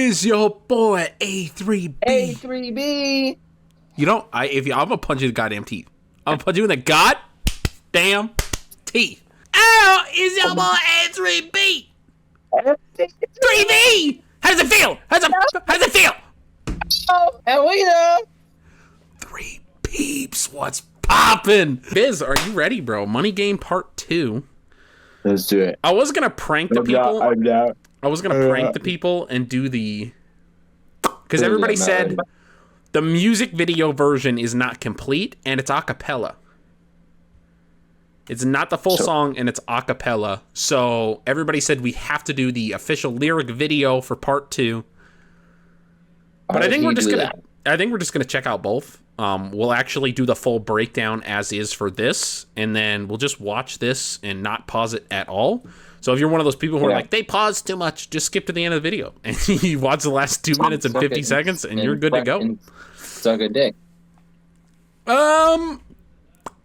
is your boy A3B. A3B. You know, I'm gonna punch you in the goddamn teeth. I'm gonna punch you in the goddamn teeth. Ow, is your boy A3B. 3B. How does it feel? How does it feel? Oh, and we know. 3 peeps, what's poppin'? Viz, are you ready, bro? Money Game Part 2. Let's do it. I was gonna prank the people. I'm down. I was gonna prank the people and do the, because everybody said the music video version is not complete and it's a cappella. It's not the full song and it's a cappella. So everybody said we have to do the official lyric video for Part 2. But I think we're just gonna check out both. We'll actually do the full breakdown as is for this, and then we'll just watch this and not pause it at all. So if you're one of those people who are like, they pause too much, just skip to the end of the video and you watch the last 2 minutes and 50 seconds and you're good to go. Suck a dick.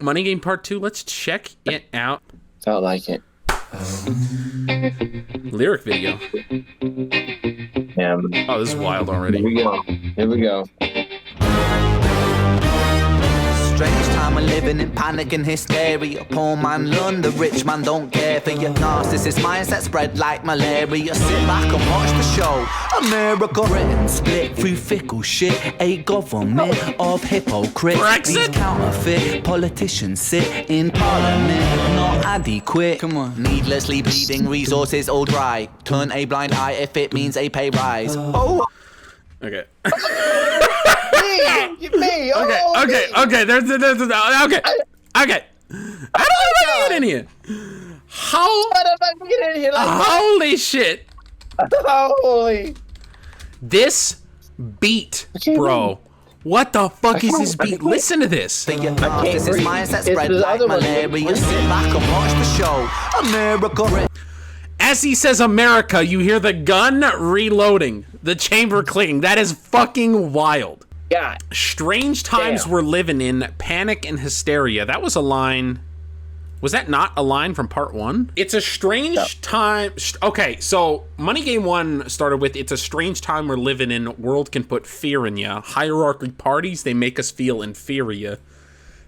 Money Game Part 2, let's check it out. Felt like it. Lyric video. Yeah. Oh, this is wild already. Here we go. Strange time we're living in panic and hysteria. Poor man learn, the rich man don't care for your narcissist mindset spread like malaria. Sit back and watch the show. America, Britain split through fickle shit. A government of hypocrites. Brexit. These counterfeit politicians sit in parliament, not adequate. Come on. Needlessly bleeding resources all dry. Turn a blind eye if it means a pay rise. Oh. Okay. Me. Okay. There's okay. I don't want to get in here. Holy shit. Holy. This beat, bro. What the fuck is this beat? Listen to this. This is mindset spread like malaria. Sit back and watch the show. America. As he says America, you hear the gun reloading, the chamber clicking. That is fucking wild. God. Strange times we're living in, panic and hysteria. That was a line. Was that not a line from Part 1? It's a strange time. Okay, so Money Game 1 started with, it's a strange time we're living in. World can put fear in ya. Hierarchy parties, they make us feel inferior.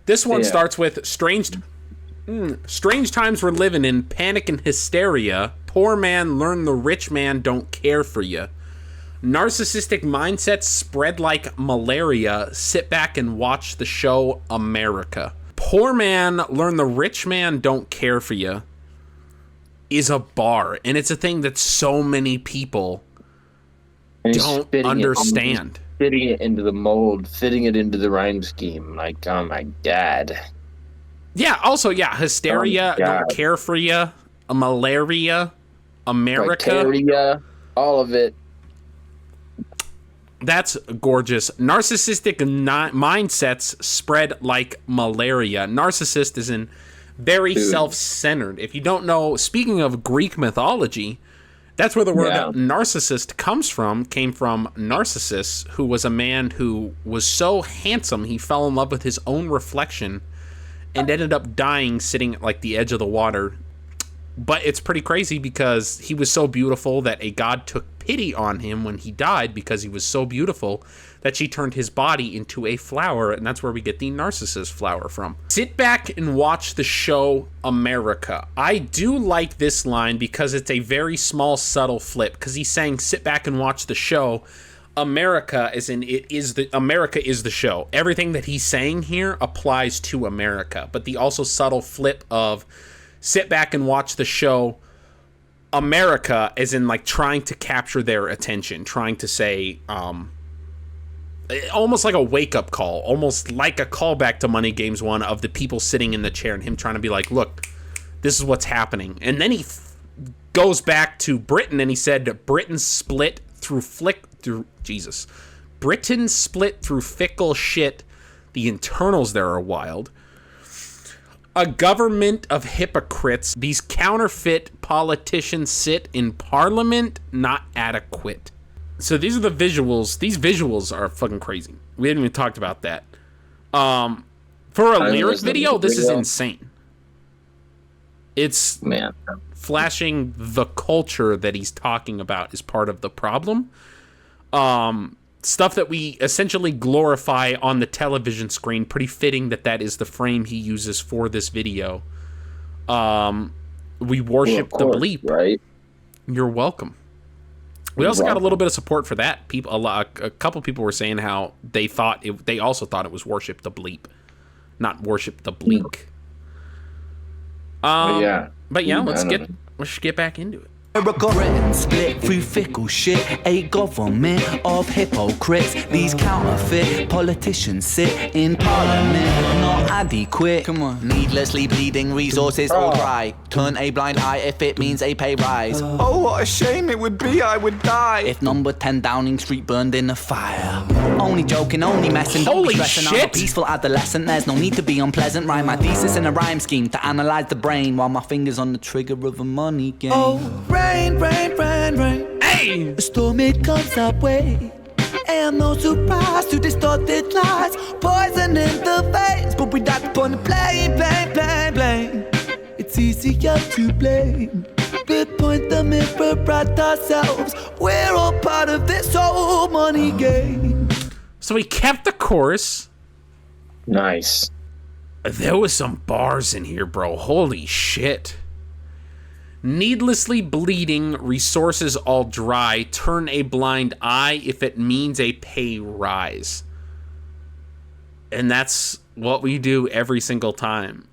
This one starts with strange times we're living in, panic and hysteria. Poor man learn the rich man don't care for ya. Narcissistic mindsets spread like malaria. Sit back and watch the show America. Poor man learn the rich man don't care for you is a bar, and it's a thing that so many people don't understand. Fitting it into the mold, fitting it into the rhyme scheme. Like, oh my god. Yeah, also, hysteria, don't care for you, malaria, America. Criteria, all of it. That's gorgeous. Narcissistic mindsets spread like malaria. Narcissist is in very self-centered. If you don't know, speaking of Greek mythology, that's where the word narcissist came from Narcissus, who was a man who was so handsome he fell in love with his own reflection and ended up dying sitting at like the edge of the water. But it's pretty crazy because he was so beautiful that a god took pity on him when he died because he was so beautiful that she turned his body into a flower, and that's where we get the Narcissus flower from. Sit back and watch the show America. I do like this line because it's a very small, subtle flip, because he's saying sit back and watch the show. America America is the show. Everything that he's saying here applies to America, but the also subtle flip of sit back and watch the show America as in like trying to capture their attention, trying to say almost like a wake-up call, almost like a callback to Money Games 1 of the people sitting in the chair and him trying to be like, look, this is what's happening. And then he goes back to Britain and he said Britain split through Britain split through fickle shit. The internals there are wild. A government of hypocrites. These counterfeit politicians sit in parliament, not adequate. So these are the visuals. These visuals are fucking crazy. We haven't even talked about that. For a lyric video, this is insane. It's flashing the culture that he's talking about is part of the problem. Stuff that we essentially glorify on the television screen. Pretty fitting that that is the frame he uses for this video. We worship the bleep. Right? You're welcome. We also got a little bit of support for that. A couple people were saying how they also thought it was worship the bleep, not worship the bleak. But yeah, let's get back into it. Britain split through fickle shit, a government of hypocrites. These counterfeit politicians sit in parliament, not adequate. Come on. Needlessly bleeding resources all dry. Turn a blind eye if it means a pay rise. Oh, what a shame it would be, I would die if number 10 Downing Street burned in a fire. Only joking, only messing, don't be stressing. I'm a peaceful adolescent, there's no need to be unpleasant. Write my thesis in a rhyme scheme to analyze the brain while my fingers on the trigger of a money game. Oh, rain, rain, rain, rain. Hey! A storm, it comes our way. And no surprise to distorted lies. Poison in the veins, but we don't want to blame. It's easier to blame. But point the mirror at ourselves. We're all part of this whole money game. So he kept the chorus. Nice. There was some bars in here, bro. Holy shit. Needlessly bleeding, resources all dry, turn a blind eye if it means a pay rise. And that's what we do every single time.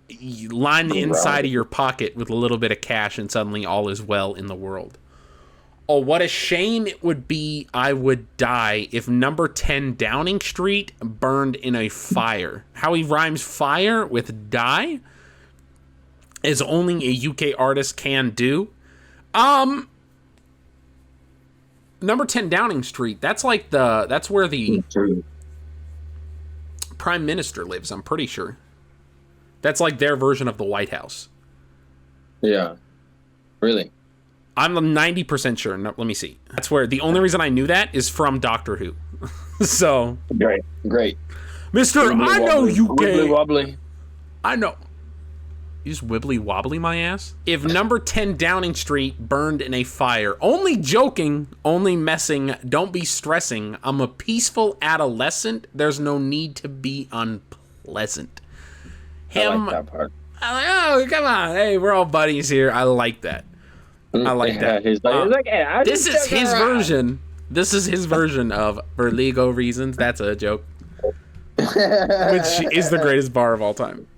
You line the inside of your pocket with a little bit of cash and suddenly all is well in the world. Oh, what a shame it would be, I would die if number 10 Downing Street burned in a fire. How he rhymes fire with die is only a UK artist can do. Number 10 Downing Street, that's where the Prime Minister lives, I'm pretty sure. That's like their version of the White House. Yeah. Really? I'm 90% sure. No, let me see. That's where the only reason I knew that is from Doctor Who. So great. Mr. Wibbly I know wobbly. UK. Wibbly wobbly. I know. You just wibbly wobbly my ass? If number 10 Downing Street burned in a fire, only joking, only messing, don't be stressing. I'm a peaceful adolescent. There's no need to be unpleasant. I like that part. I'm like, oh, come on. Hey, we're all buddies here. I like that. I like that. He's like, hey, this is his version. This is his version of for legal reasons. That's a joke. Which is the greatest bar of all time.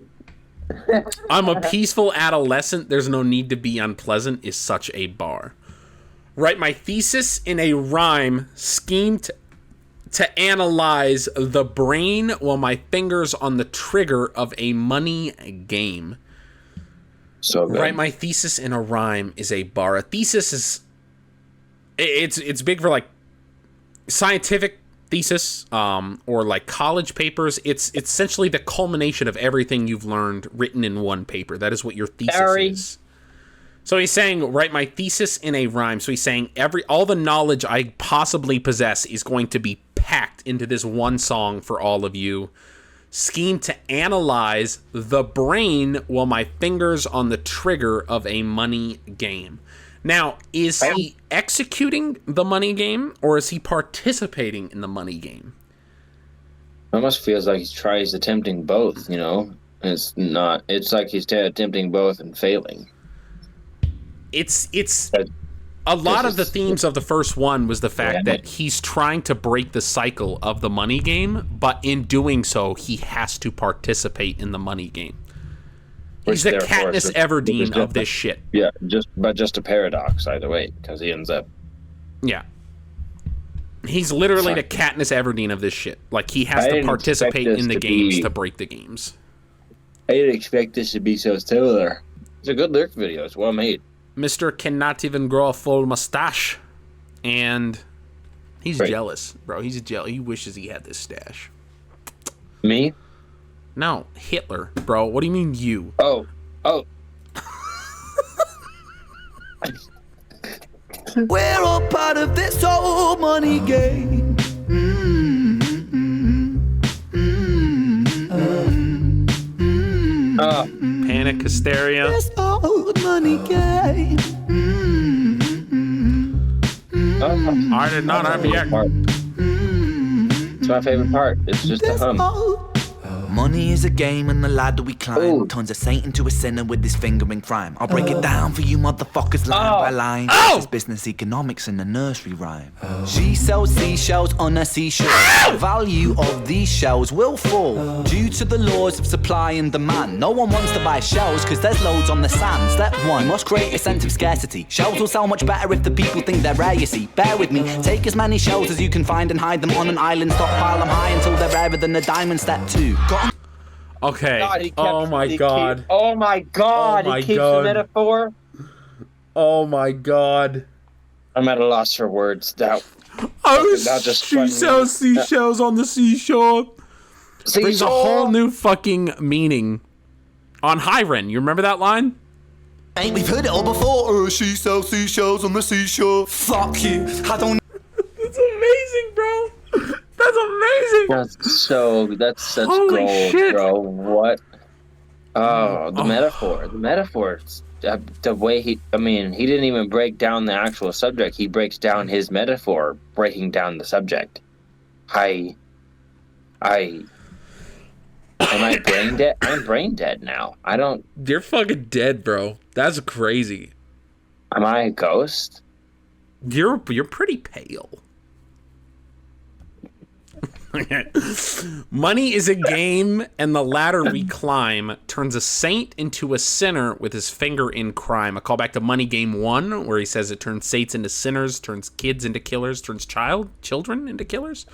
I'm a peaceful adolescent. There's no need to be unpleasant is such a bar. Write my thesis in a rhyme schemed to analyze the brain while my fingers on the trigger of a money game. So good. Write my thesis in a rhyme is a bar. A thesis is it's big for like scientific thesis or like college papers. It's essentially the culmination of everything you've learned written in one paper. That is what your thesis is. So he's saying write my thesis in a rhyme. So he's saying all the knowledge I possibly possess is going to be packed into this one song for all of you. Scheme to analyze the brain while my fingers on the trigger of a money game. Now, is he executing the money game or is he participating in the money game? It almost feels like he's attempting both, you know? It's like he's attempting both and failing. It's a lot of the themes of the first one was the fact that he's trying to break the cycle of the money game, but in doing so, he has to participate in the money game. He's the Katniss Everdeen of this shit. Yeah, just a paradox either way, because he ends up. Yeah. He's literally the Katniss Everdeen of this shit. Like, he has to participate in the games to break the games. I didn't expect this to be so similar. It's a good lyric video. It's well made. Mr. cannot even grow a full mustache. And he's jealous, bro. He's jealous. He wishes he had this stash. Me? No, Hitler, bro. What do you mean you? Oh. We're all part of this whole money game. Panic, hysteria. This old money game. I did not have yet. It's my favorite part. It's just a hum. Money is a game and the ladder we climb. Ooh. Turns a saint into a sinner with his finger in crime. I'll break it down for you motherfuckers line by line. This is business economics in a nursery rhyme. She sells seashells on a seashore. The value of these shells will fall due to the laws of supply and demand. No one wants to buy shells because there's loads on the sand. Step one, you must create a sense of scarcity. Shells will sell much better if the people think they're rare, you see. Bear with me, take as many shells as you can find and hide them on an island. Stockpile them high until they're rarer than a diamond. Step two, Okay. God, Oh my god. Oh my god. Oh my He keeps God. the metaphor. Oh my god. I'm at a loss for words. That just She funny. sells seashells on the seashore. Brings a whole new fucking meaning. On Hyren, you remember that line? ain't we've heard it all before. She sells seashells on the seashore. Fuck you, I don't. That's amazing, bro. That's amazing. That's such Holy gold, shit. bro. What? Oh, the metaphor. The metaphors. The way he didn't even break down the actual subject. He breaks down his metaphor, breaking down the subject. Am I brain dead? I'm brain dead now. You're fucking dead, bro. That's crazy. Am I a ghost? You're pretty pale. Money is a game, and the ladder we climb turns a saint into a sinner with his finger in crime. A callback to Money Game 1, where he says it turns saints into sinners, turns kids into killers, turns children into killers.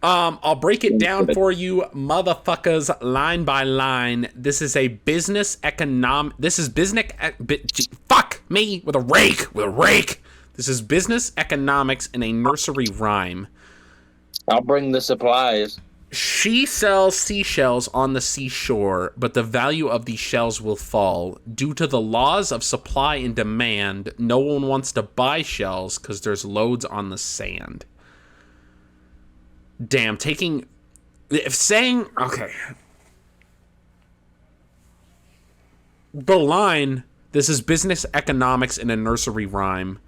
I'll break it down for you, motherfuckers, line by line. This is a business economic. Fuck me with a rake. This is business economics in a nursery rhyme. I'll bring the supplies. She sells seashells on the seashore, but the value of these shells will fall. Due to the laws of supply and demand, no one wants to buy shells because there's loads on the sand. Damn, okay. The line, this is business economics in a nursery rhyme.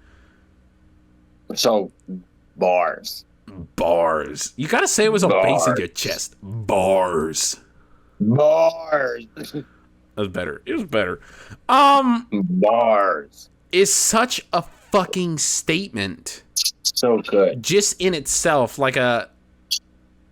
So, bars. You gotta say it with a bass in your chest. Bars. It was better. Bars. Is such a fucking statement. So good. Just in itself, like a...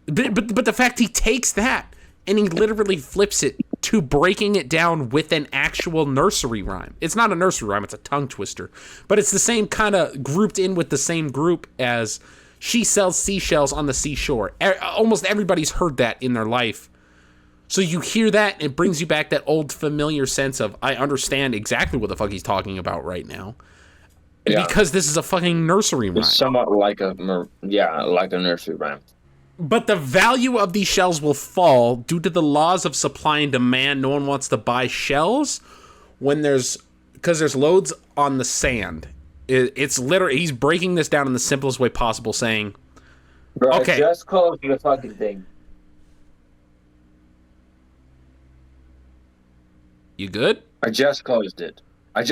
But the fact he takes that and he literally flips it to breaking it down with an actual nursery rhyme. It's not a nursery rhyme, it's a tongue twister. But it's the same kind of grouped in with the same group as... She sells seashells on the seashore. Almost everybody's heard that in their life. So you hear that, and it brings you back that old familiar sense of, I understand exactly what the fuck he's talking about right now. Yeah. Because this is a fucking nursery rhyme. It's somewhat like a nursery rhyme. But the value of these shells will fall due to the laws of supply and demand. No one wants to buy shells because there's loads on the sand. It's literally, he's breaking this down in the simplest way possible, saying, Bro, okay. I just closed the fucking thing. You good? I just closed it. You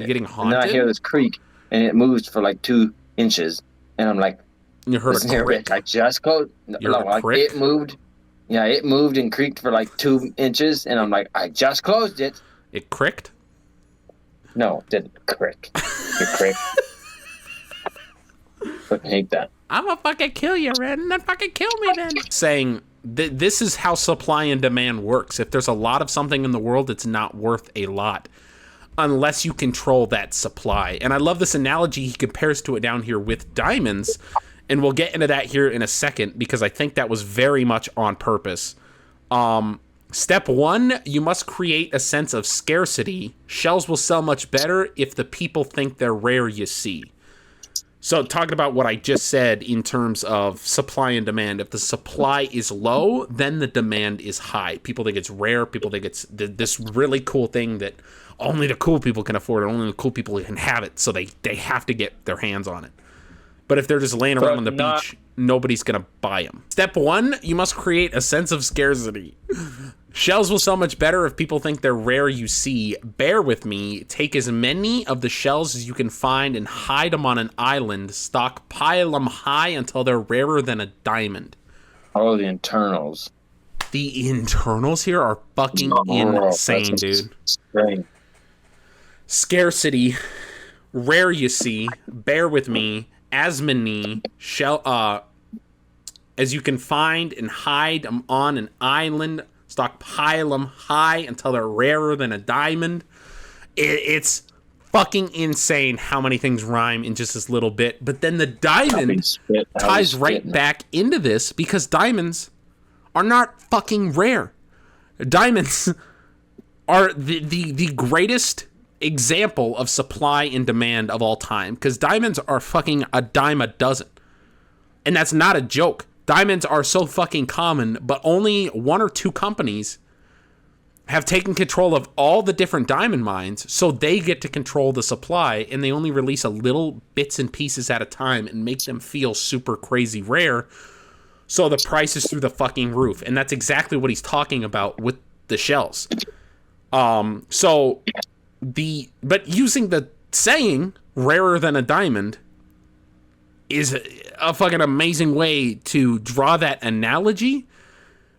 getting haunted? And then I hear this creak, and it moves for like 2 inches. And I'm like, you heard a crick. I just closed. It moved. Yeah, it moved and creaked for like 2 inches. And I'm like, I just closed it. It cricked? No, it didn't crick. It cricked. Fucking hate that. I'm gonna fucking kill you, Red, and then fucking kill me then. Saying this is how supply and demand works. If there's a lot of something in the world, it's not worth a lot unless you control that supply. And I love this analogy. He compares to it down here with diamonds, and we'll get into that here in a second because I think that was very much on purpose. Step 1, you must create a sense of scarcity. Shells will sell much better if the people think they're rare, you see. So talking about what I just said in terms of supply and demand, if the supply is low, then the demand is high. People think it's rare. People think it's this really cool thing that only the cool people can afford it. Only the cool people can have it. So they have to get their hands on it. But if they're just laying around on the beach, nobody's going to buy them. Step 1, you must create a sense of scarcity. Shells will sell much better if people think they're rare, you see. Bear with me. Take as many of the shells as you can find and hide them on an island. Stockpile them high until they're rarer than a diamond. Oh, the internals. The internals here are fucking insane, dude. Insane. Scarcity. Rare, you see. Bear with me. Asmini. Shell, as you can find and hide them on an island. Stockpile them high until they're rarer than a diamond. It's fucking insane how many things rhyme in just this little bit. But then the diamond ties right back into this because diamonds are not fucking rare. Diamonds are the greatest example of supply and demand of all time because diamonds are fucking a dime a dozen. And that's not a joke. Diamonds are so fucking common, but only 1 or 2 companies have taken control of all the different diamond mines, so they get to control the supply, and they only release a little bits and pieces at a time and make them feel super crazy rare, so the price is through the fucking roof. And that's exactly what he's talking about with the shells. But using the saying, rarer than a diamond, is a fucking amazing way to draw that analogy,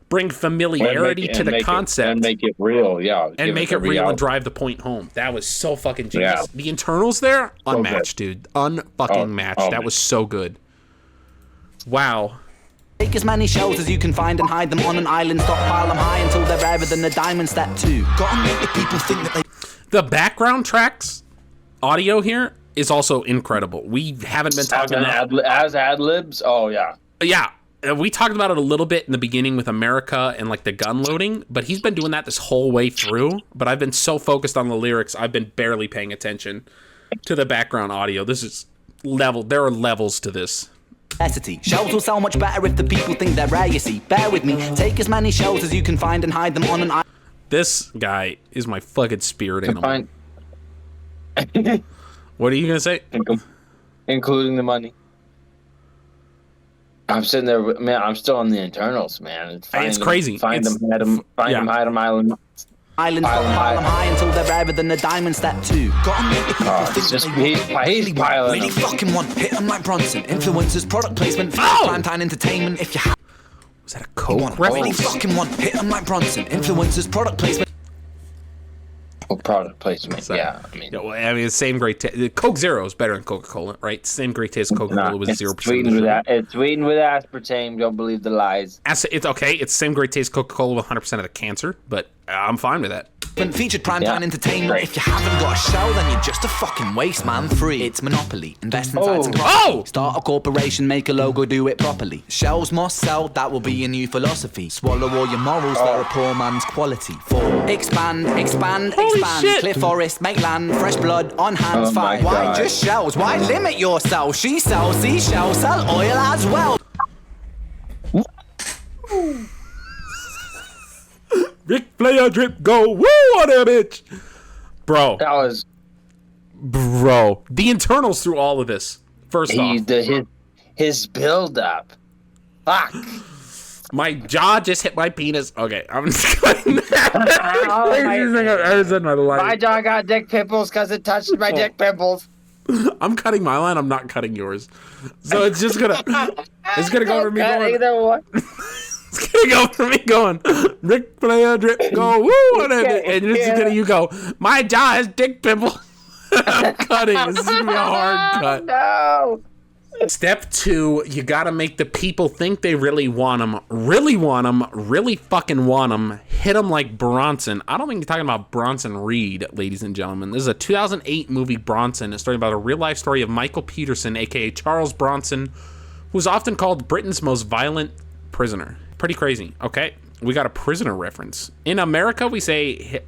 bring familiarity to the concept, and make it real, yeah. And make it real and drive the point home. That was so fucking genius. Yeah. The internals there, unmatched, dude. Unfucking matched. That was so good. Wow. Take as many shells as you can find and hide them on an island. Stockpile them high until they're rarer than the diamond. Step 2. Gotta make the people think that they... The background tracks audio here is also incredible. We haven't been talking about as ad-libs. Oh yeah. Yeah. We talked about it a little bit in the beginning with America and like the gun loading, but he's been doing that this whole way through. But I've been so focused on the lyrics, I've been barely paying attention to the background audio. This is level. There are levels to this. Shells will sell much better if the people think they're rare, you see. Bear with me. Take as many shells as you can find and hide them on an island. This guy is my fucking spirit animal. What are you gonna say? Including the money. I'm sitting there, man. I'm still on the internals, man. It's crazy. Find them, hide them island. Island, pile them high until they're rarer than the diamond. Step 2. Gotta make the people think just, that he's piling really them. fucking want. Hit them like Bronson. Influencers, product placement, primetime entertainment. If you have, was that a Coke reference? Really fucking want. Hit them like Bronson. Influencers, product placement. Oh, product placement. So, yeah, I mean, the same great taste. Coke Zero is better than Coca-Cola, right? Same great taste. Coca-Cola with 0%. It's sweetened with aspartame. Don't believe the lies. It's okay. It's the same great taste Coca-Cola with 100% of the cancer, but I'm fine with that. Featured primetime entertainment. Right. If you haven't got a shell, then you're just a fucking waste, man. Free. It's monopoly. Invest in sites and property. Start a corporation, make a logo, do it properly. Shells must sell. That will be your new philosophy. Swallow all your morals. They're a poor man's quality. 4. Expand. Shit. Clear forest, make land, fresh blood on hands. 5. Why just shells? Why limit yourself? She sells seashells, sell oil as well. Rick Flair drip go woo on that bitch, bro. That was, bro. The internals through all of this. First off, his build up. Fuck. My jaw just hit my penis. Okay, I'm just cutting that. My jaw got dick pimples because it touched my dick pimples. I'm cutting my line. I'm not cutting yours. So it's just gonna go for me going. Either one. It's gonna go for me going. Rick Flair drip go woo on it, and it's gonna you go. My jaw has dick pimples. I'm cutting. This is gonna be a hard cut. No. Step 2, you gotta make the people think they really want them, really fucking want them, hit them like Bronson. I don't think you're talking about Bronson Reed, ladies and gentlemen. This is a 2008 movie, Bronson, a story about a real-life story of Michael Peterson, a.k.a. Charles Bronson, who's often called Britain's most violent prisoner. Pretty crazy, okay? We got a prisoner reference. In America, we say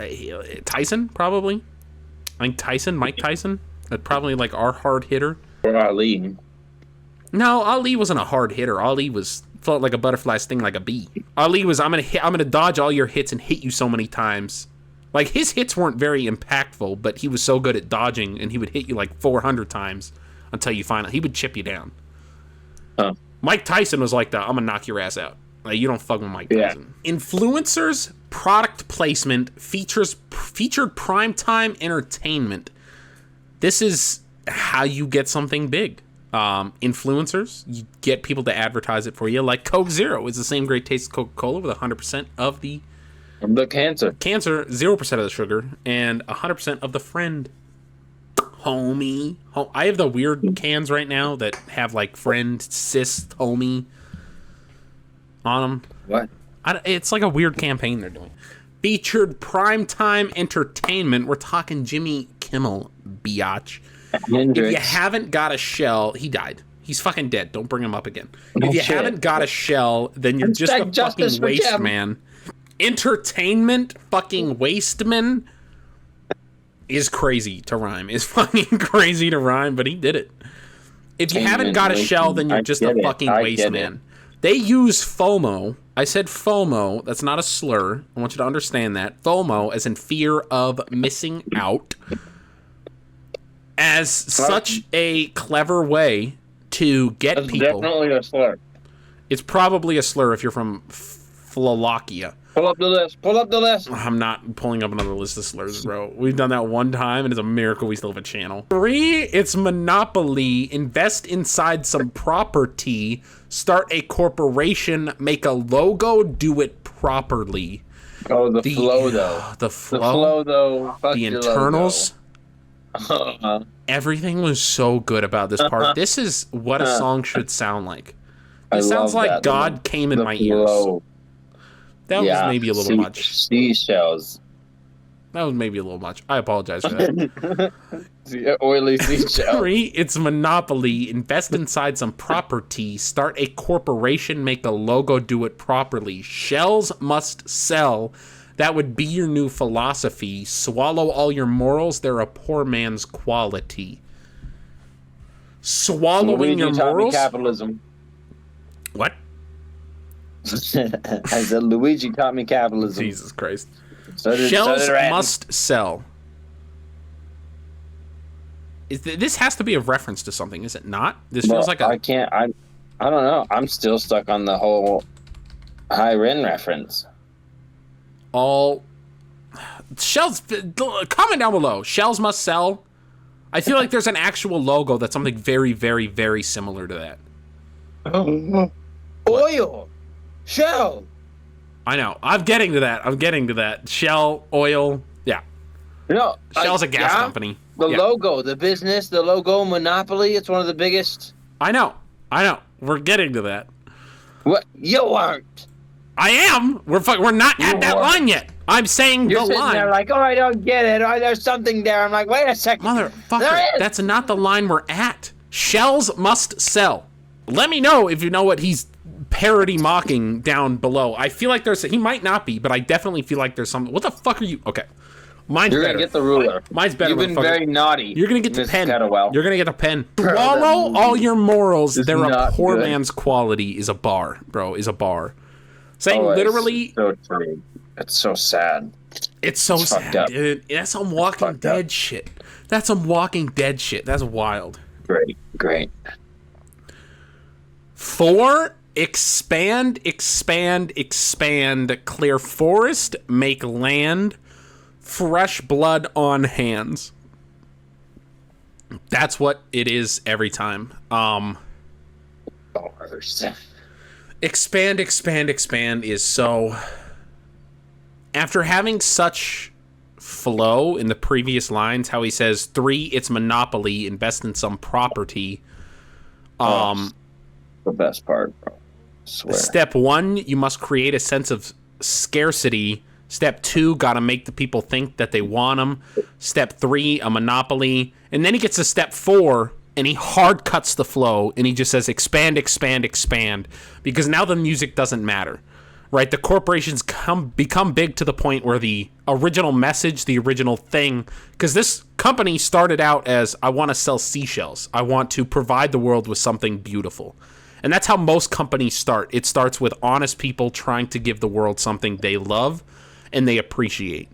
Tyson, probably. I think Tyson, Mike Tyson. That's probably like our hard hitter. Or Ali. No, Ali wasn't a hard hitter. Ali felt like a butterfly sting like a bee. Ali was, I'm gonna dodge all your hits and hit you so many times. Like, his hits weren't very impactful, but he was so good at dodging, and he would hit you like 400 times until you he would chip you down. Mike Tyson was like I'm gonna knock your ass out. Like, you don't fuck with Mike Tyson. Influencers, product placement, featured primetime entertainment. This is how you get something big. Influencers, you get people to advertise it for you, like Coke Zero is the same great taste as Coca-Cola with 100% of the cancer, 0% of the sugar, and 100% of the friend. Homie. I have the weird cans right now that have like friend, sis, homie on them. What? It's like a weird campaign they're doing. Featured primetime entertainment. We're talking Jimmy Kimmel, biatch. If you haven't got a shell, he died. He's fucking dead. Don't bring him up again. If you haven't got a shell, then you're just a fucking waste man. Entertainment fucking waste man is crazy to rhyme. Is fucking crazy to rhyme, but he did it. If you haven't got a shell, then you're just a fucking waste man. They use FOMO. I said FOMO. That's not a slur. I want you to understand that. FOMO, as in fear of missing out, as such a clever way to get That's people. Definitely a slur. It's probably a slur if you're from Flalokia. Pull up the list. Pull up the list. I'm not pulling up another list of slurs, bro. We've done that one time, and it's a miracle we still have a channel. 3, it's monopoly. Invest inside some property. Start a corporation. Make a logo. Do it properly. Oh, the flow, though. The flow. The flow, though. Fuck The internals. Everything was so good about this part. This is what a song should sound like. It sounds like God came in my ears. That was maybe a little much. Seashells. That was maybe a little much. I apologize for that. Oily seashells. 3, it's monopoly. Invest inside some property. Start a corporation. Make a logo. Do it properly. Shells must sell. That would be your new philosophy. Swallow all your morals. They're a poor man's quality. Swallowing your morals? Capitalism. What? I said Luigi taught me capitalism. Jesus Christ. Shells must sell. This has to be a reference to something, is it not? This feels like a... I don't know. I'm still stuck on the whole High Ren reference. All... Shells... Comment down below. Shells must sell. I feel like there's an actual logo that's something very, very, very similar to that. Oil! Shell! I know. I'm getting to that. Shell, oil, yeah. No, Shell's a gas company. The logo, the business, the logo, Monopoly, it's one of the biggest. I know. We're getting to that. What? You aren't. I am. We're not at that line yet. I'm saying You're the sitting line. there like, oh, I don't get it. Oh, there's something there. I'm like, wait a second. Motherfucker, that's not the line we're at. Shells must sell. Let me know if you know what he's parody mocking down below. I feel like he might not be, but I definitely feel like there's something. What the fuck are you? Okay. Mine's You're better. gonna get the ruler. Mine's better. You've been very naughty. You're gonna get the pen. Catawell. You're gonna get the pen. Swallow all your morals. They're a poor good. man's quality. Is a bar, bro. Is a bar. Saying Oh, literally. So true. It's so sad. It's so sad, up. dude. That's some Walking Dead shit. That's some Walking Dead shit. That's wild. Great. 4, expand. Clear forest, make land, fresh blood on hands. That's what it is every time. Expand is so... After having such flow in the previous lines, how he says, 3, it's monopoly, invest in some property. The best part, bro. I swear. Step 1, you must create a sense of scarcity. Step 2, gotta make the people think that they want them. Step 3, a monopoly. And then he gets to step 4, and he hard cuts the flow, and he just says, expand. Because now the music doesn't matter. Right, the corporations become big to the point where the original message, the original thing, because this company started out as, I want to sell seashells. I want to provide the world with something beautiful. And that's how most companies start. It starts with honest people trying to give the world something they love and they appreciate.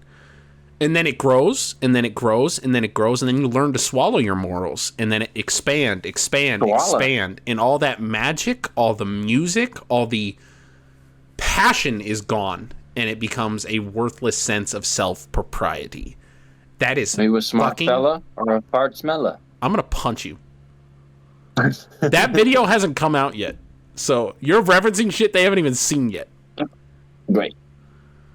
And then it grows, and then it grows, and then it grows, and then you learn to swallow your morals, and then it expand. And all that magic, all the music, all the passion is gone. and it becomes a worthless sense of self-propriety. That is Maybe a smart fucking... fella or a fart smeller. I'm going to punch you. That video hasn't come out yet. So you're referencing shit they haven't even seen yet. Great.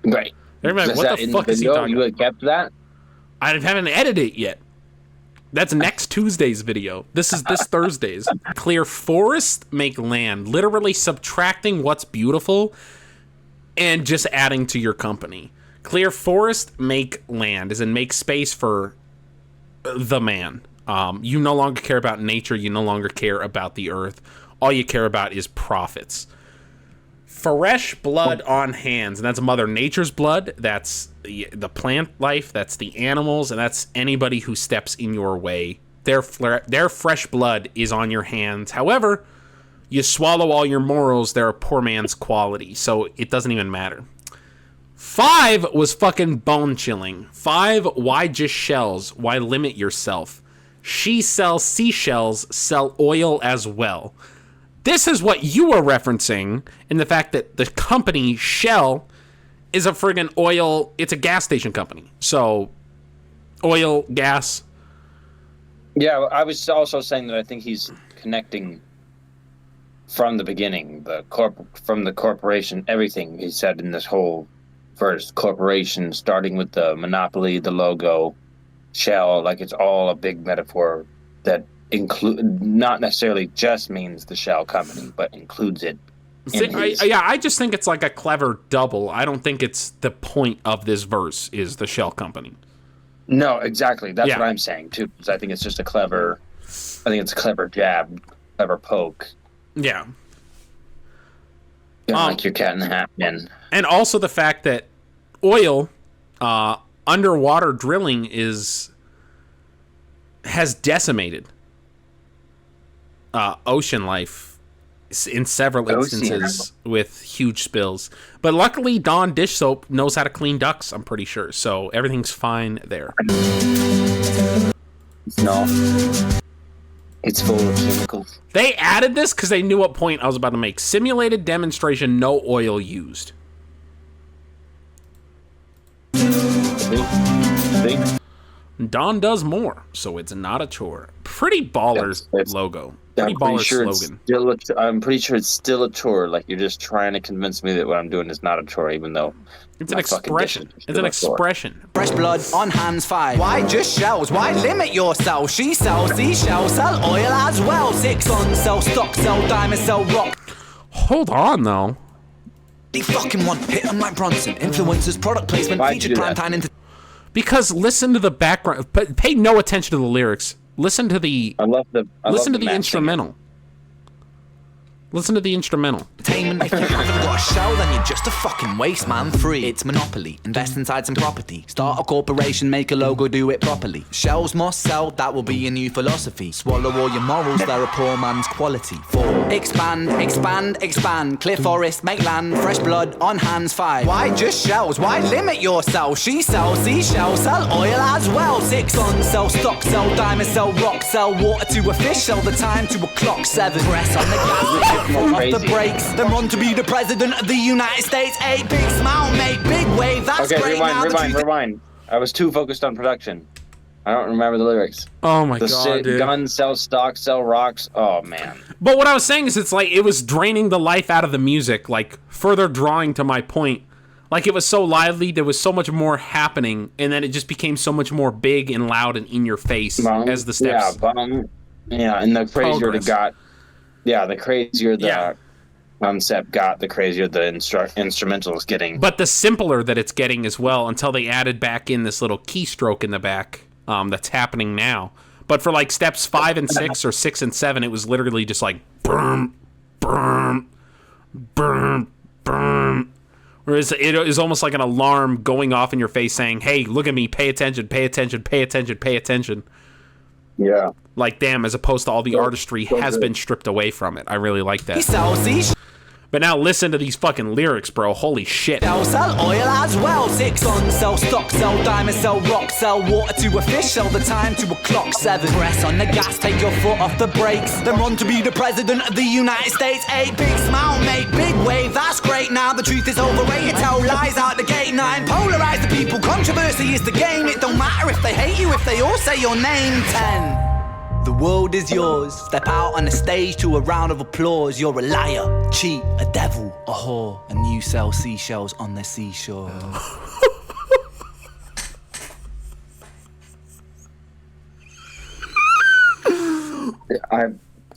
They're like, what the fuck is he talking about? You would have kept that? I haven't edited it yet. That's next Tuesday's video. This is this Thursday's. Clear forest, make land. Literally subtracting what's beautiful and just adding to your company. Clear forest, make land, as in make space for the man. You no longer care about nature. You no longer care about the earth. All you care about is profits. Fresh blood on hands, and that's Mother Nature's blood. That's the plant life. That's the animals, and that's anybody who steps in your way. Their fresh blood is on your hands. However, you swallow all your morals. They're a poor man's quality, so it doesn't even matter. 5 was fucking bone chilling. 5, why just shells? Why limit yourself? She sells seashells, sell oil as well. This is what you were referencing in the fact that the company Shell is a friggin' oil. It's a gas station company. So, oil, gas. Yeah, I was also saying that I think he's connecting from the beginning, from the corporation, everything he said in this whole verse. Corporation, starting with the monopoly, the logo, Shell, like it's all a big metaphor that not necessarily just means the Shell company, but includes it. I just think it's like a clever double. I don't think it's the point of this verse is the Shell company. No, exactly. That's what I'm saying too. Because I think it's just a clever jab, clever poke. Yeah. Like your Cat in the Hat, man. And also the fact that oil, underwater drilling has decimated ocean life in several instances with huge spills. But luckily, Dawn dish soap knows how to clean ducks, I'm pretty sure. So everything's fine there. No. It's full of chemicals. They added this because they knew what point I was about to make. Simulated demonstration, no oil used. Dawn does more, so it's not a chore. Pretty ballers logo. Pretty baller slogan. I'm pretty sure it's still a chore. Like you're just trying to convince me that what I'm doing is not a chore, even though it's an expression. It's an expression. Fresh blood on hands 5. Why just shells? Why limit yourself? She sells seashells, sell oil as well. 6 on sell stock, sell diamonds, sell rock. Hold on though. They fucking want hit 'em like Bronson. Influencers, product placement, featured prime time into. Because listen to the background, but pay no attention to the lyrics. Listen to the instrumental. Listen to the instrumental. Entertainment. If you haven't got a shell, then you're just a fucking waste, man. 3. It's monopoly. Invest inside some property. Start a corporation, make a logo, do it properly. Shells must sell, that will be your new philosophy. Swallow all your morals, they're a poor man's quality. 4. Expand, expand, expand. Clear forest, make land. Fresh blood on hands 5. Why just shells? Why limit yourself? She sells seashells, sell oil as well. 6 on sell stock, sell diamonds, sell rock, sell water to a fish, sell the time to a clock. 7. Press on the gas. Off the brakes, then run to be the president of the United States. 8. Big smile, make big wave. That's okay, great. Rewind. I was too focused on production. I don't remember the lyrics. Oh my god, dude. Guns, sell stock, sell rocks. Oh man. But what I was saying is, it's like it was draining the life out of the music, like further drawing to my point. Like it was so lively, there was so much more happening, and then it just became so much more big and loud and in your face as the steps. And the crazier it got. Yeah, the crazier the concept got, the crazier the instrumental is getting. But the simpler that it's getting as well, until they added back in this little keystroke in the back that's happening now. But for like steps 5 and 6 or 6 and 7, it was literally just like boom, boom, boom, boom. Whereas it is almost like an alarm going off in your face saying, hey, look at me, pay attention, pay attention, pay attention, pay attention. Yeah. Like, damn, as opposed to all the artistry has been stripped away from it. I really like that. But now listen to these fucking lyrics, bro. Holy shit. They'll sell oil as well. 6 tons, sell stock, sell diamonds, sell rock, sell water to a fish, sell the time to a clock. 7. Press on the gas, take your foot off the brakes. Then run to be the president of the United States. 8. Big smile, make big wave. That's great. Now the truth is overrated. Tell lies out the gate. 9. Polarize the people. Controversy is the game. It don't matter if they hate you, if they all say your name. 10. The world is yours. Step out on the stage to a round of applause. You're a liar, cheat, a devil, a whore, and you sell seashells on the seashore.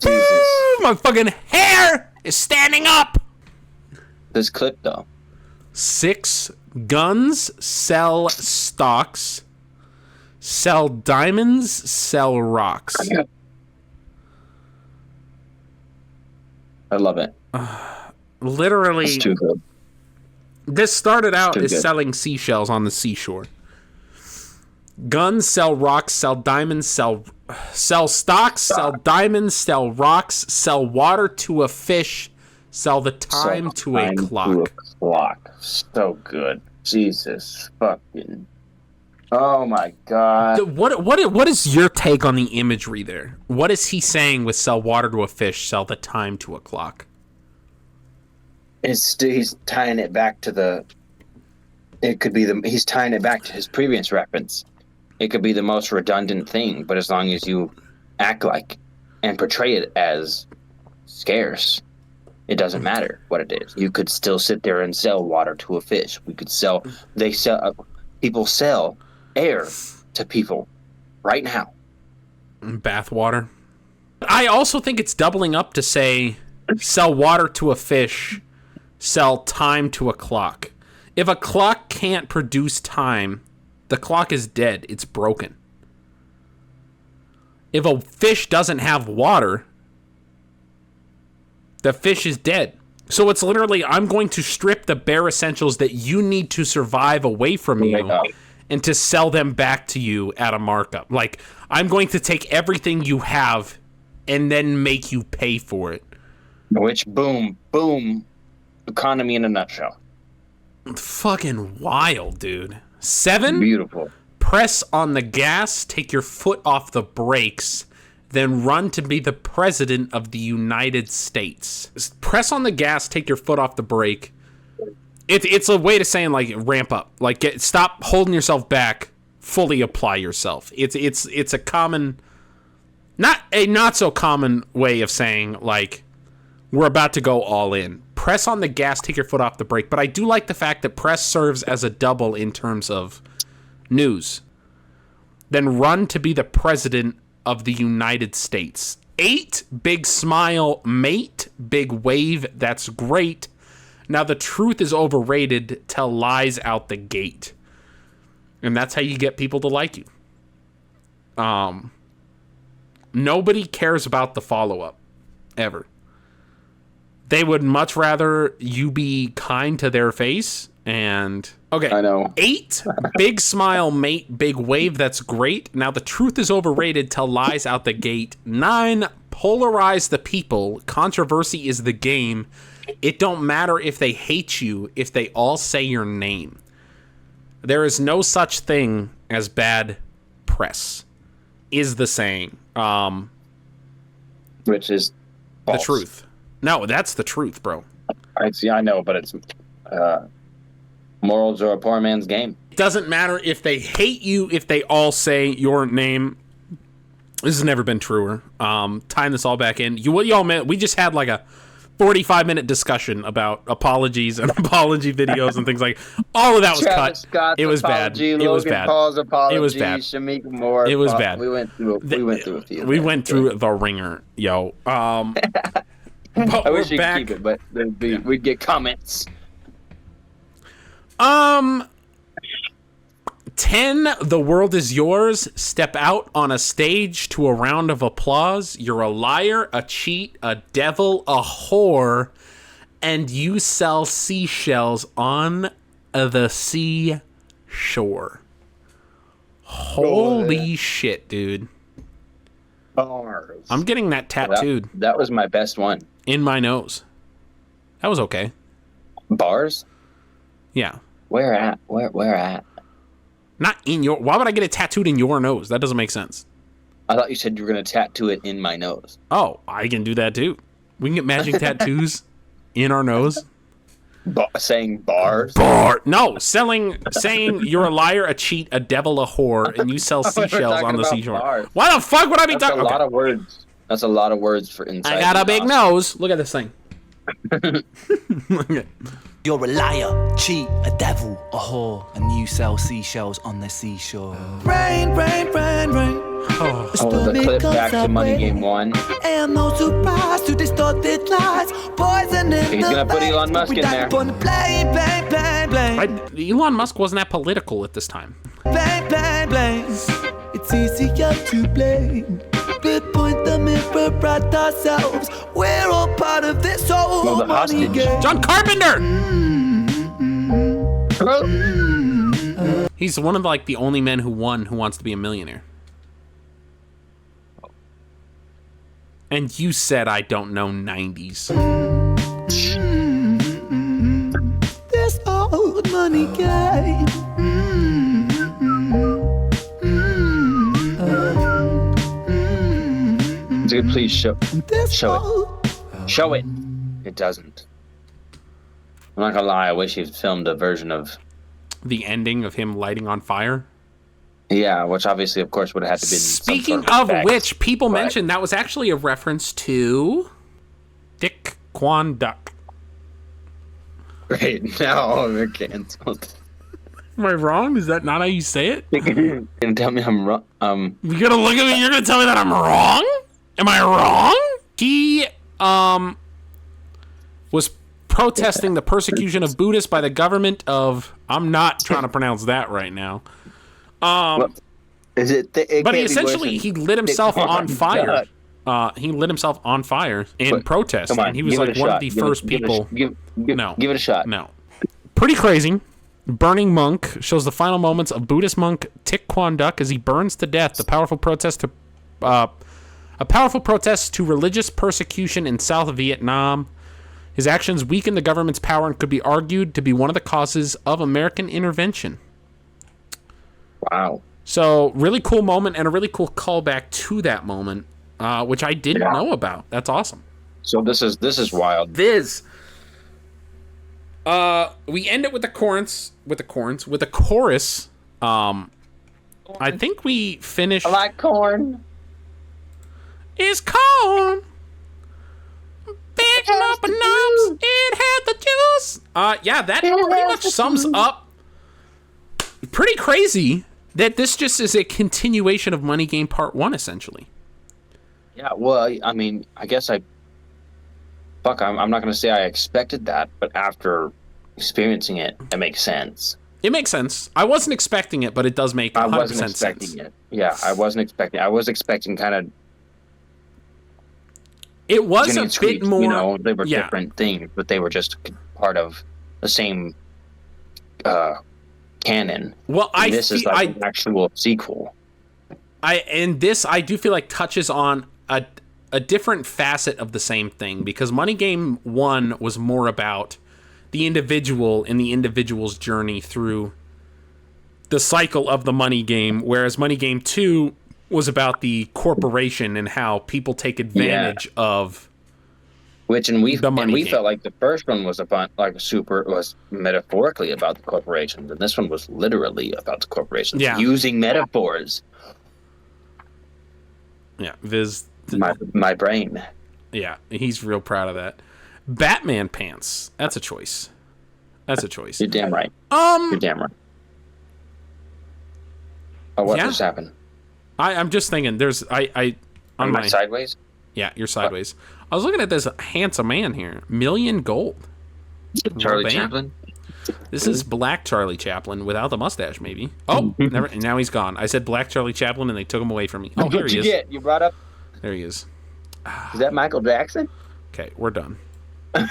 Jesus. My fucking hair is standing up. This clip though. 6 guns, sell stocks, sell diamonds, sell rocks. I love it. Literally, It's too good. this started out as good. selling seashells on the seashore. Guns, sell rocks, sell diamonds, sell stocks, sell diamonds, sell rocks, sell water to a fish, sell the time to a clock. So good. Jesus fucking. Oh my god. What is your take on the imagery there? What is he saying with sell water to a fish, sell the time to a clock? He's tying it back to the. It could be he's tying it back to his previous reference. It could be the most redundant thing, but as long as you act like and portray it as scarce, it doesn't matter what it is. You could still sit there and sell water to a fish. People sell air to people right now. Bath water. I also think it's doubling up to say sell water to a fish, sell time to a clock. If a clock can't produce time, the clock is dead. It's broken. If a fish doesn't have water, the fish is dead. So it's literally, I'm going to strip the bare essentials that you need to survive away from you and to sell them back to you at a markup. Like, I'm going to take everything you have and then make you pay for it. Which, boom, economy in a nutshell. Fucking wild, dude. 7. Beautiful. Press on the gas, take your foot off the brakes, then run to be the president of the United States. Press on the gas, take your foot off the brake. It's a way to saying, like, ramp up. Like, stop holding yourself back, fully apply yourself. It's a common, not so common way of saying, like, we're about to go all in. Press on the gas, take your foot off the brake. But I do like the fact that press serves as a double in terms of news. Then run to be the president of the United States. 8, big smile, mate, big wave, that's great. Now the truth is overrated, tell lies out the gate. And that's how you get people to like you. Nobody cares about the follow-up, ever. They would much rather you be kind to their face. And okay, I know. 8, big smile, mate, big wave, that's great. Now the truth is overrated, tell lies out the gate. 9, polarize the people, controversy is the game. It don't matter if they hate you, if they all say your name. There is no such thing as bad press, is the saying. Which is false. The truth. No, that's the truth, bro. I know, but it's morals are a poor man's game. It doesn't matter if they hate you, if they all say your name. This has never been truer. Tying this all back in. We just had like a 45-minute discussion about apologies and apology videos and things like. All of that was Travis cut. Scott's It was apology, bad. It was Logan bad. Paul's apology, It was bad. Shamika Moore. It was bad. We went through a few. We went through the ringer, yo. But I wish you back. could keep it, but we'd get comments. 10, the world is yours. Step out on a stage to a round of applause. You're a liar, a cheat, a devil, a whore, and you sell seashells on the seashore. Holy shit, dude. Bars. I'm getting that tattooed That was my best one. in my nose. That was okay. Bars? Yeah. Where at? Where at? Not in your... Why would I get it tattooed in your nose? That doesn't make sense. I thought you said you were going to tattoo it in my nose. Oh, I can do that too. We can get matching tattoos in our nose. Saying bars? Bar. No, saying you're a liar, a cheat, a devil, a whore, and you sell seashells on the seashore. Bars. Why the fuck would I be talking? That's a lot of words. That's a lot of words for inside. I got a big nose. Look at this thing. Okay. You're a liar, cheat, a devil, a whore, and you sell seashells on the seashore. Rain, rain, rain, rain. Oh, the clip back to Money Game 1. And no surprise to distorted lies. Poison in He's gonna put Elon Musk in there. Elon Musk wasn't that political at this time. Blame, blame, blame. It's easier to blame. But point the mirror at ourselves. We're all part of this whole money game. John Carpenter! He's one of like the only men who won Who Wants to Be a Millionaire. And you said I don't know 90s. This old money game. Dude, please show it. It doesn't. I'm not gonna lie, I wish he filmed a version of the ending of him lighting on fire. Yeah, which obviously, of course, would have had to be. Speaking of which, people mentioned that was actually a reference to Dick Quan Duck. Great, now we're canceled. Am I wrong? Is that not how you say it? You're gonna tell me I'm wrong? You gonna look at me? You're gonna tell me that I'm wrong? Am I wrong? He was protesting the persecution of Buddhists by the government of. I'm not trying to pronounce that right now. Is it? But he lit himself on fire. He lit himself on fire in protest, and he was like one of the first people. No, give it a shot. No, pretty crazy. Burning monk shows the final moments of Buddhist monk Thich Quan Duc as he burns to death. A powerful protest to religious persecution in South Vietnam. His actions weakened the government's power and could be argued to be one of the causes of American intervention. Wow. So, really cool moment and a really cool callback to that moment, which I didn't know about. That's awesome. So this is wild. Viz. We end it with the chorus. I think we finished. I like corn. It's corn. Big up and knobs. It had the juice. Yeah, that pretty much sums up. Pretty crazy that this just is a continuation of Money Game Part 1, essentially. Yeah, well, I mean, I guess I'm not going to say I expected that, but after experiencing it, it makes sense. It makes sense. I wasn't expecting it, but it does make 100% sense. I wasn't expecting it. Yeah, I wasn't expecting. I was expecting kind of. It was a bit more. You know, they were different things, but they were just part of the same canon. Well, this is like an actual sequel. I do feel like touches on a different facet of the same thing, because Money Game 1 was more about the individual and the individual's journey through the cycle of the money game, whereas Money Game 2 was about the corporation and how people take advantage of we felt like the first one was about was metaphorically about the corporations, and this one was literally about the corporations using metaphors. Yeah, Viz. My brain. Yeah, he's real proud of that. Batman pants. That's a choice. You're damn right. You're damn right. Oh, what just happened? I'm just thinking. On my sideways. Yeah, you're sideways. I was looking at this handsome man here. Million gold. Charlie Chaplin. This is Black Charlie Chaplin without the mustache, maybe. Oh, never. Now he's gone. I said Black Charlie Chaplin, and they took him away from me. Oh, here he is. You brought up. There he is. Is that Michael Jackson? Okay, we're done. What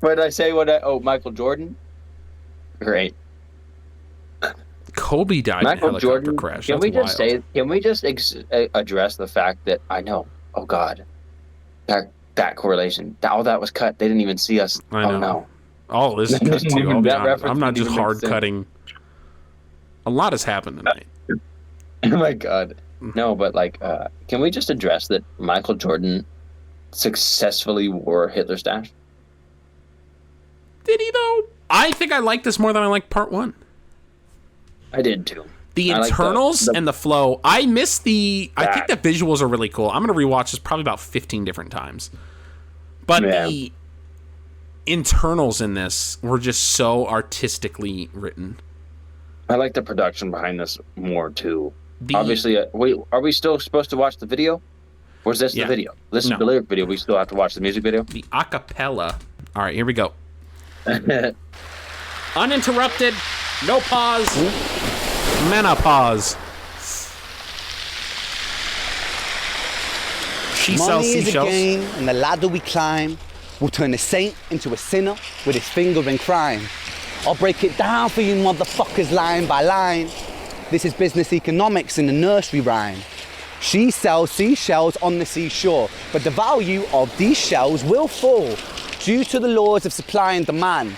did I say? Michael Jordan? Great. Kobe died in a helicopter crash. Can we just address the fact that I know? Oh God, that correlation. All that was cut. They didn't even see us. I know. Oh no. All this is cut too. I'll be That honest. reference I'm not didn't just even make hard sense. cutting. A lot has happened tonight. Oh my god. No, but like, can we just address that Michael Jordan successfully wore Hitler's stash? Did he though? I think I like this more than I like part 1. I did too. The I like internals and the flow. I miss the. I think the That. visuals are really cool. I'm gonna rewatch this probably about 15 different times. But Yeah. the internals in this were just so artistically written. I like the production behind this more too. The- Obviously, wait, are we still supposed to watch the video? Or is this Yeah. the video? This is No. the lyric video. We still have to watch the music video? The acapella. All right, here we go. Uninterrupted, no pause, menopause. She sells Money is a seashells. game, and the ladder we climb will turn a saint into a sinner with his finger in crime. I'll break it down for you motherfuckers line by line. This is business economics in a nursery rhyme. She sells seashells on the seashore, but the value of these shells will fall due to the laws of supply and demand.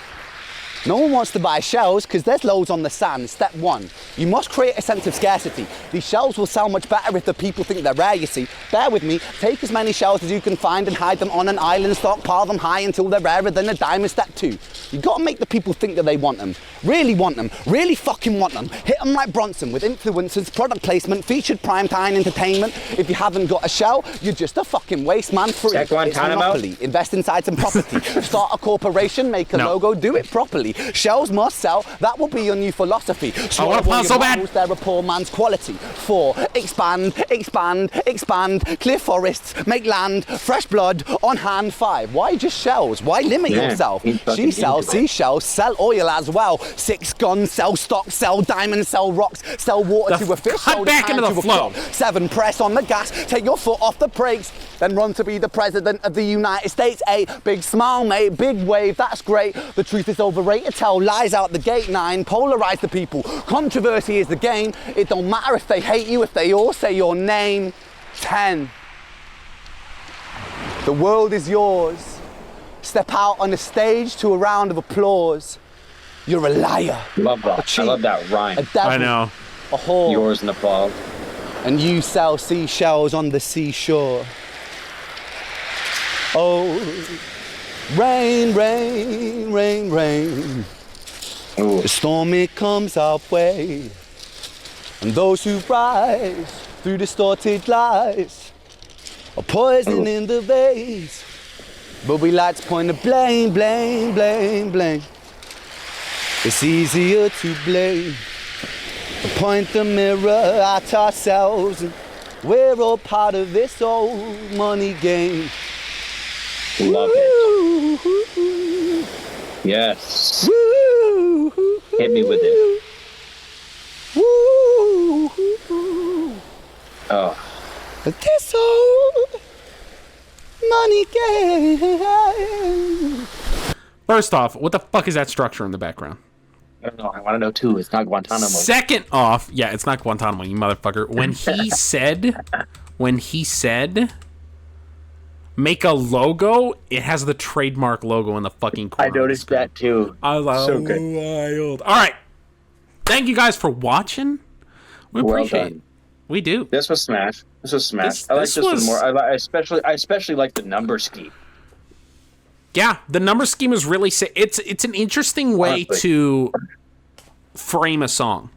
No one wants to buy shells because there's loads on the sand. Step 1, you must create a sense of scarcity. These shells will sell much better if the people think they're rare, you see. Bear with me, take as many shells as you can find and hide them on an island, stockpile them high until they're rarer than a diamond. Step 2, you gotta make the people think that they want them. Really want them, really fucking want them. Hit them like Bronson with influencers, product placement, featured primetime entertainment. If you haven't got a shell, you're just a fucking waste man. Free. Check one It's time out. monopoly. Invest inside some property. Start a corporation, make a No. logo, do it properly. Shells must sell, that will be your new philosophy. I want to pause so bad. They're a poor man's quality. 4, expand, expand, expand, clear forests, make land, fresh blood on hand. 5, why just shells? Why limit Yeah, yourself? he's fucking She sells into it. seashells, sell oil as well. 6, guns, sell stock, sell diamonds, sell rocks, sell water to a fish. Cut sell back time into the to a flow. crop. 7, press on the gas, take your foot off the brakes, then run to be the president of the United States. 8, big smile, mate, big wave, that's great. The truth is overrated, tell lies out the gate. 9, polarize the people. Controversy is the game. It don't matter if they hate you, if they all say your name. 10, the world is yours. Step out on the stage to a round of applause. You're a liar, Love a that. I cheat, love that rhyme. a devil, I know. a whore, Yours in the fall. and you sell seashells on the seashore. Oh, rain, rain, rain, rain. Ooh. The storm, it comes our way. And those who rise through distorted lies are poison in the veins. But we like to point the blame, blame, blame, blame. It's easier to blame. To point the mirror at ourselves. And we're all part of this old money game. Love it. Yes. Hit me with it. Oh. This old money game. First off, what the fuck is that structure in the background? I don't know. I want to know too. It's not Guantanamo. Second off, yeah, it's not Guantanamo, you motherfucker. When he said, make a logo, it has the trademark logo in the fucking corner. I noticed that too. I was like, So good. wild. All right. Thank you guys for watching. We Well appreciate it. done. We do. This was smash. This was smash. This- I like this this one was- more. I especially like the number scheme. Yeah, the number scheme is really it's an interesting way Honestly. to frame a song.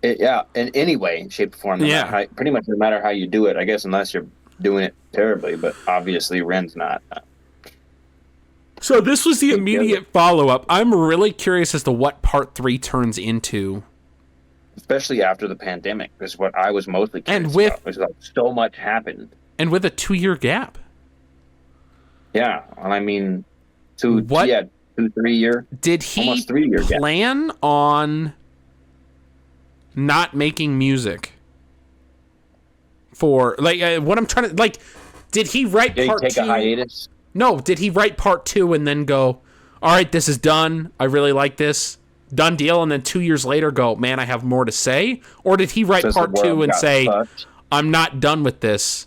Yeah, in any way, shape, or form. No Yeah. matter how, pretty much no matter how you do it. I guess unless you're doing it terribly, but obviously Ren's not. So this was the immediate follow-up. I'm really curious as to what part 3 turns into. Especially after the pandemic, is what I was mostly curious And with- about. It was like so much happened. And with a 2-year gap. Yeah, and I mean, What- 2-3 year. Did he Almost 3 years, yeah. plan on not making music for what I'm trying to did he write Did he part take 2? a hiatus? No, did he write part 2 and then go, all right, this is done, I really like this, done deal, and then 2 years later go, man, I have more to say? Or did he write Says the part 2 world and got say, fucked. I'm not done with this,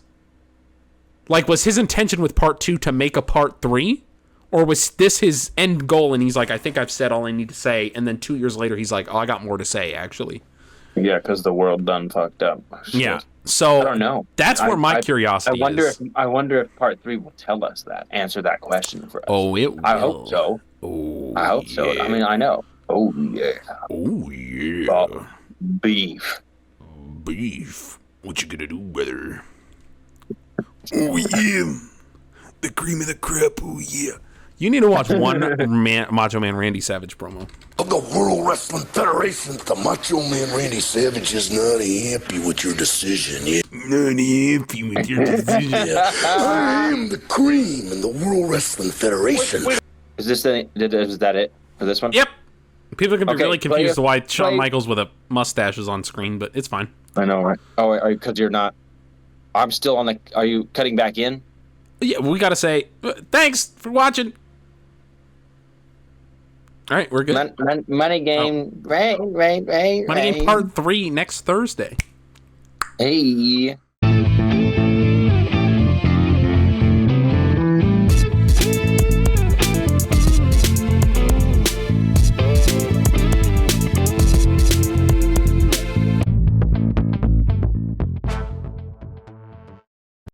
Like, was his intention with part 2 to make a part 3? Or was this his end goal and he's like, I think I've said all I need to say, and then 2 years later he's like, oh, I got more to say, actually. Yeah, because the world done fucked up. Shit. Yeah. So I don't know. That's where my curiosity is. I wonder if part 3 will tell us that, answer that question for us. Oh, it will. I hope so. Oh, I hope so. I mean, I know. Oh, yeah. Oh, yeah. Oh, beef. Beef. What you gonna do, brother? Oh, yeah. The cream of the crop, oh, yeah. You need to watch one Macho Man Randy Savage promo. Of the World Wrestling Federation, the Macho Man Randy Savage is not happy with your decision. Yeah. Not happy with your decision. Yeah. I am the cream in the World Wrestling Federation. Is that it for this one? Yep. People can be Okay, really confused play- why Shawn play- Michaels with a mustache is on screen, but it's fine. I know, right? Oh, because you're not. I'm still on the. Are you cutting back in? Yeah, we gotta say thanks for watching. All right, we're good. Money game, right. Money Game Part 3 next Thursday. Hey.